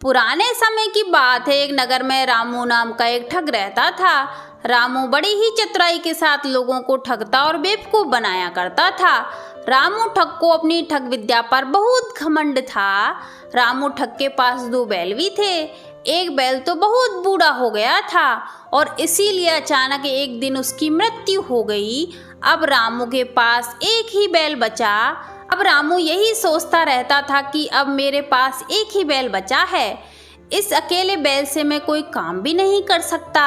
पुराने समय की बात है। एक नगर में रामू नाम का एक ठग रहता था। रामू बड़ी ही चतुराई के साथ लोगों को ठगता और बेवकूफ बनाया करता था। रामू ठग को अपनी ठग विद्या पर बहुत घमंड था। रामू ठग के पास 2 बैल भी थे। एक बैल तो बहुत बूढ़ा हो गया था और इसीलिए अचानक एक दिन उसकी मृत्यु हो गई। अब रामू के पास एक ही बैल बचा। अब रामू यही सोचता रहता था कि अब मेरे पास एक ही बैल बचा है, इस अकेले बैल से मैं कोई काम भी नहीं कर सकता।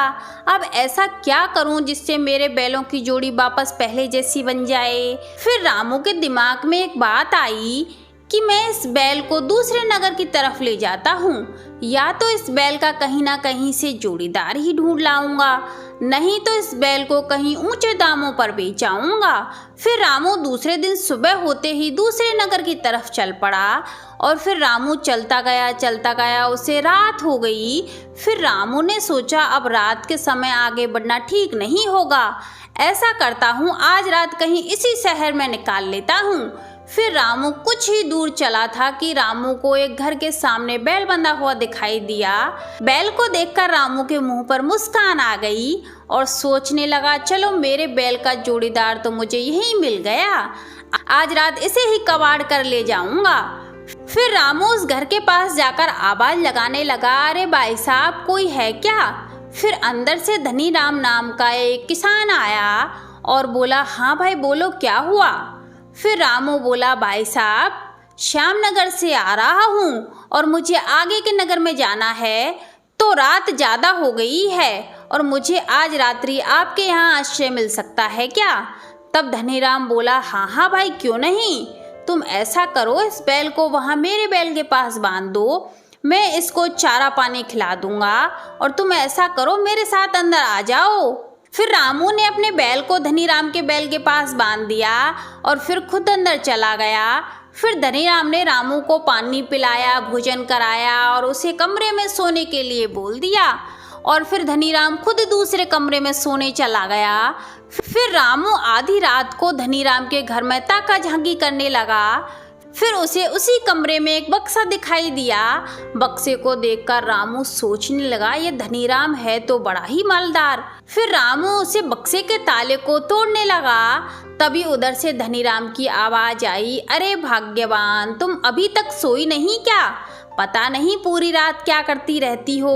अब ऐसा क्या करूं जिससे मेरे बैलों की जोड़ी वापस पहले जैसी बन जाए। फिर रामू के दिमाग में एक बात आई कि मैं इस बैल को दूसरे नगर की तरफ ले जाता हूँ, या तो इस बैल का कहीं ना कहीं से जोड़ीदार ही ढूंढ लाऊंगा, नहीं तो इस बैल को कहीं ऊंचे दामों पर बेचाऊंगा। फिर रामू दूसरे दिन सुबह होते ही दूसरे नगर की तरफ चल पड़ा और फिर रामू चलता गया, उसे रात हो गई। फिर रामू ने सोचा अब रात के समय आगे बढ़ना ठीक नहीं होगा, ऐसा करता हूँ आज रात कहीं इसी शहर में निकाल लेता हूँ। फिर रामू कुछ ही दूर चला था कि रामू को एक घर के सामने बैल बंधा हुआ दिखाई दिया। बैल को देखकर रामू के मुंह पर मुस्कान आ गई और सोचने लगा, चलो मेरे बैल का जोड़ीदार तो मुझे यही मिल गया, आज रात इसे ही कबाड़ कर ले जाऊंगा। फिर रामू उस घर के पास जाकर आवाज लगाने लगा, अरे भाई साहब कोई है क्या। फिर अंदर से धनी राम नाम का एक किसान आया और बोला, हाँ भाई बोलो क्या हुआ। फिर रामू बोला, भाई साहब श्यामनगर से आ रहा हूँ और मुझे आगे के नगर में जाना है, तो रात ज़्यादा हो गई है और मुझे आज रात्रि आपके यहाँ आश्रय मिल सकता है क्या। तब धनीराम बोला, हाँ हाँ भाई क्यों नहीं, तुम ऐसा करो इस बैल को वहाँ मेरे बैल के पास बांध दो, मैं इसको चारा पानी खिला दूंगा और तुम ऐसा करो मेरे साथ अंदर आ जाओ। फिर रामू ने अपने बैल को धनीराम के बैल के पास बांध दिया और फिर खुद अंदर चला गया। फिर धनीराम ने रामू को पानी पिलाया, भोजन कराया और उसे कमरे में सोने के लिए बोल दिया और फिर धनीराम खुद दूसरे कमरे में सोने चला गया। फिर रामू आधी रात को धनीराम के घर में ताका झांकी करने लगा। फिर उसे उसी कमरे में एक बक्सा दिखाई दिया। बक्से को देखकर रामू सोचने लगा, ये धनीराम है तो बड़ा ही मालदार। फिर रामू उसे बक्से के ताले को तोड़ने लगा। तभी उधर से धनीराम की आवाज आई, अरे भाग्यवान तुम अभी तक सोई नहीं क्या, पता नहीं पूरी रात क्या करती रहती हो।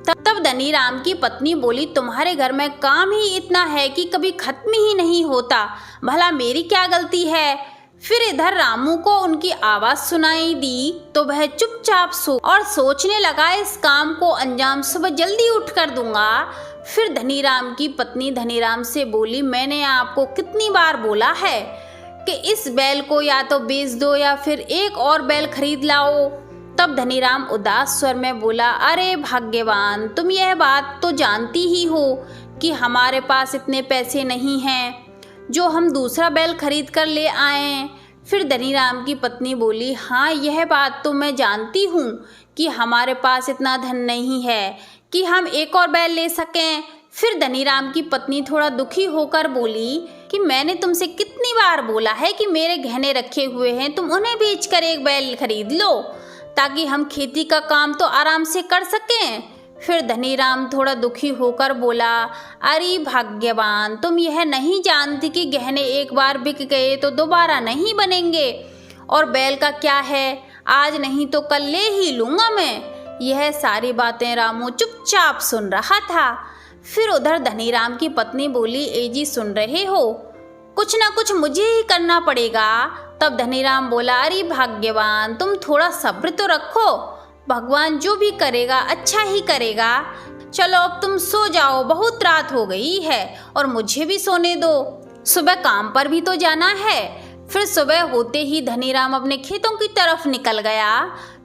तब धनीराम की पत्नी बोली, तुम्हारे घर में काम ही इतना है कि कभी खत्म ही नहीं होता, भला मेरी क्या गलती है। फिर इधर रामू को उनकी आवाज सुनाई दी तो वह चुपचाप सो और सोचने लगा, इस काम को अंजाम सुबह जल्दी उठ कर दूंगा। फिर धनीराम की पत्नी धनीराम से बोली, मैंने आपको कितनी बार बोला है कि इस बैल को या तो बेच दो या फिर एक और बैल खरीद लाओ। तब धनीराम उदास स्वर में बोला, अरे भाग्यवान तुम यह बात तो जानती ही हो कि हमारे पास इतने पैसे नहीं हैं जो हम दूसरा बैल खरीद कर ले आए। फिर धनीराम की पत्नी बोली, हाँ यह बात तो मैं जानती हूँ कि हमारे पास इतना धन नहीं है कि हम एक और बैल ले सकें। फिर धनीराम की पत्नी थोड़ा दुखी होकर बोली कि मैंने तुमसे कितनी बार बोला है कि मेरे गहने रखे हुए हैं, तुम उन्हें बेचकर एक बैल खरीद लो ताकि हम खेती का काम तो आराम से कर सकें। फिर धनीराम थोड़ा दुखी होकर बोला, अरे भाग्यवान तुम यह नहीं जानती कि गहने एक बार बिक गए तो दोबारा नहीं बनेंगे, और बैल का क्या है, आज नहीं तो कल ले ही लूँगा मैं। यह सारी बातें रामू चुपचाप सुन रहा था। फिर उधर धनीराम की पत्नी बोली, ए जी सुन रहे हो, कुछ ना कुछ मुझे ही करना पड़ेगा। तब धनीराम बोला, अरे भाग्यवान तुम थोड़ा सब्र तो रखो, भगवान जो भी करेगा अच्छा ही करेगा। चलो अब तुम सो जाओ, बहुत रात हो गई है और मुझे भी सोने दो, सुबह काम पर भी तो जाना है। फिर सुबह होते ही धनीराम अपने खेतों की तरफ निकल गया।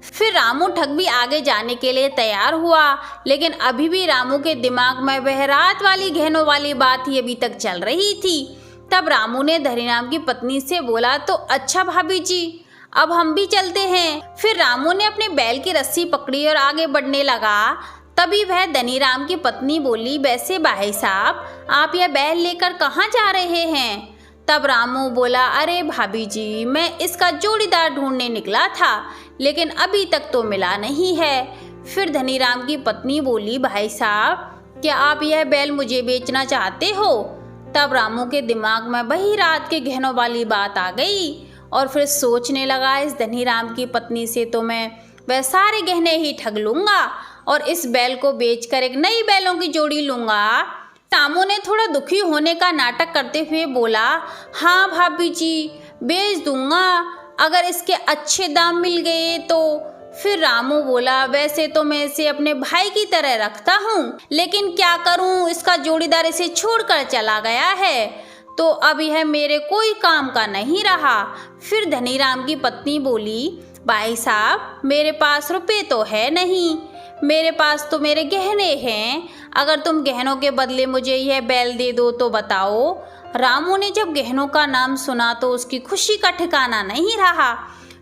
फिर रामू ठग भी आगे जाने के लिए तैयार हुआ, लेकिन अभी भी रामू के दिमाग में वह रात वाली गहनों वाली बात ही अभी तक चल रही थी। तब रामू ने धनीराम की पत्नी से बोला, तो अच्छा भाभी जी अब हम भी चलते हैं। फिर रामू ने अपने बैल की रस्सी पकड़ी और आगे बढ़ने लगा। तभी वह धनीराम की पत्नी बोली, वैसे भाई साहब आप यह बैल लेकर कहाँ जा रहे हैं। तब रामू बोला, अरे भाभी जी मैं इसका जोड़ीदार ढूंढने निकला था, लेकिन अभी तक तो मिला नहीं है। फिर धनीराम की पत्नी बोली, भाई साहब क्या आप यह बैल मुझे बेचना चाहते हो? तब रामू के दिमाग में वही रात के गहनों वाली बात आ गई और फिर सोचने लगा, इस धनीराम की पत्नी से तो मैं वह सारे गहने ही ठग लूँगा और इस बैल को बेचकर एक नई बैलों की जोड़ी लूँगा। रामू ने थोड़ा दुखी होने का नाटक करते हुए बोला, हाँ भाभी जी बेच दूँगा अगर इसके अच्छे दाम मिल गए तो। फिर रामू बोला, वैसे तो मैं इसे अपने भाई की तरह रखता हूँ, लेकिन क्या करूँ, इसका जोड़ीदार इसे छोड़कर चला गया है तो अब यह मेरे कोई काम का नहीं रहा। फिर धनीराम की पत्नी बोली, भाई साहब मेरे पास रुपए तो है नहीं, मेरे पास तो मेरे गहने हैं, अगर तुम गहनों के बदले मुझे यह बैल दे दो तो बताओ। रामू ने जब गहनों का नाम सुना तो उसकी खुशी का ठिकाना नहीं रहा।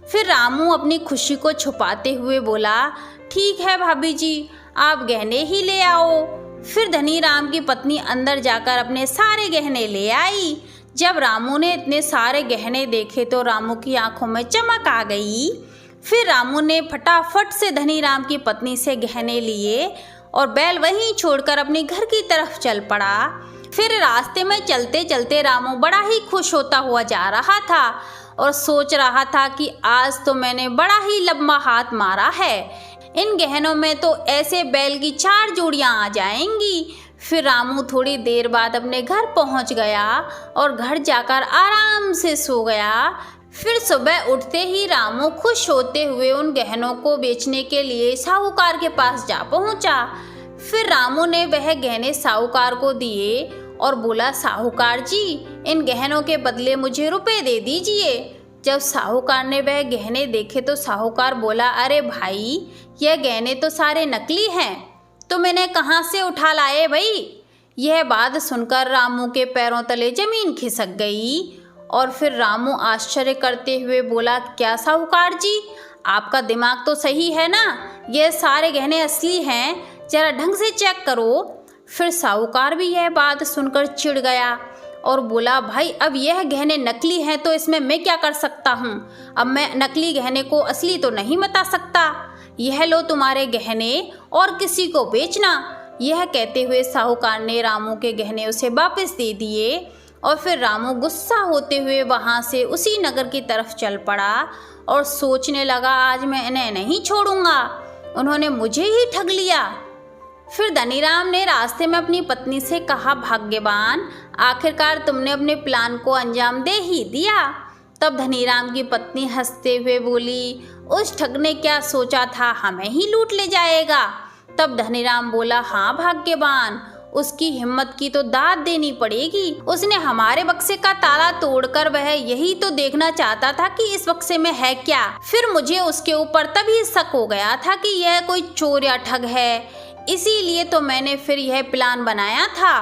फिर रामू अपनी खुशी को छुपाते हुए बोला, ठीक है भाभी जी आप गहने ही ले आओ। फिर धनीराम की पत्नी अंदर जाकर अपने सारे गहने ले आई। जब रामू ने इतने सारे गहने देखे तो रामू की आंखों में चमक आ गई। फिर रामू ने फटाफट से धनीराम की पत्नी से गहने लिए और बैल वहीं छोड़कर अपने घर की तरफ चल पड़ा। फिर रास्ते में चलते चलते रामू बड़ा ही खुश होता हुआ जा रहा था और सोच रहा था कि आज तो मैंने बड़ा ही लंबा हाथ मारा है, इन गहनों में तो ऐसे बैल की 4 जोड़ियां आ जाएंगी। फिर रामू थोड़ी देर बाद अपने घर पहुंच गया और घर जाकर आराम से सो गया। फिर सुबह उठते ही रामू खुश होते हुए उन गहनों को बेचने के लिए साहूकार के पास जा पहुंचा। फिर रामू ने वह गहने साहूकार को दिए और बोला, साहूकार जी इन गहनों के बदले मुझे रुपए दे दीजिए। जब साहूकार ने वह गहने देखे तो साहूकार बोला, अरे भाई यह गहने तो सारे नकली हैं, तो मैंने कहाँ से उठा लाए भाई। यह बात सुनकर रामू के पैरों तले जमीन खिसक गई और फिर रामू आश्चर्य करते हुए बोला, क्या साहूकार जी आपका दिमाग तो सही है ना, यह सारे गहने असली हैं, जरा ढंग से चेक करो। फिर साहूकार भी यह बात सुनकर चिढ़ गया और बोला, भाई अब यह गहने नकली हैं तो इसमें मैं क्या कर सकता हूँ, अब मैं नकली गहने को असली तो नहीं बता सकता, यह लो तुम्हारे गहने और किसी को बेचना। यह कहते हुए साहूकार ने रामू के गहने उसे वापस दे दिए और फिर रामू गुस्सा होते हुए वहाँ से उसी नगर की तरफ चल पड़ा और सोचने लगा, आज मैं इन्हें नहीं छोड़ूंगा, उन्होंने मुझे ही ठग लिया। फिर धनीराम ने रास्ते में अपनी पत्नी से कहा, भाग्यवान आखिरकार तुमने अपने प्लान को अंजाम दे ही दिया। तब धनीराम की पत्नी हंसते हुए बोली, उस ठग ने क्या सोचा था हमें ही लूट ले जाएगा। तब धनीराम बोला, हाँ भाग्यवान उसकी हिम्मत की तो दाद देनी पड़ेगी, उसने हमारे बक्से का ताला तोड़कर वह यही तो देखना चाहता था कि इस बक्से में है क्या। फिर मुझे उसके ऊपर तभी शक हो गया था कि यह कोई चोर या ठग है, इसीलिए तो मैंने फिर यह प्लान बनाया था।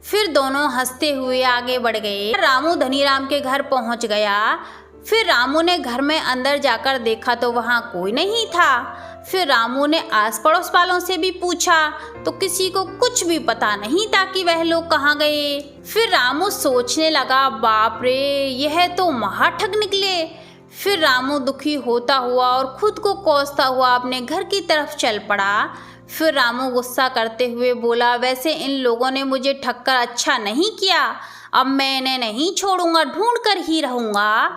फिर दोनों हंसते हुए आगे बढ़ गए। रामू धनीराम के घर पहुंच गया। फिर रामू ने घर में अंदर जाकर देखा तो वहाँ कोई नहीं था। फिर रामू ने आस पड़ोस वालों से भी पूछा तो किसी को कुछ भी पता नहीं था कि वह लोग कहाँ गए। फिर रामू सोचने लगा, बाप रे यह तो महाठग निकले। फिर रामू दुखी होता हुआ और खुद को कोसता हुआ अपने घर की तरफ चल पड़ा। फिर रामू गुस्सा करते हुए बोला, वैसे इन लोगों ने मुझे ठग कर अच्छा नहीं किया, अब मैं इन्हें नहीं छोड़ूंगा, ढूंढ कर ही रहूँगा।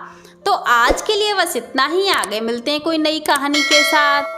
तो आज के लिए बस इतना ही, आगे मिलते हैं कोई नई कहानी के साथ।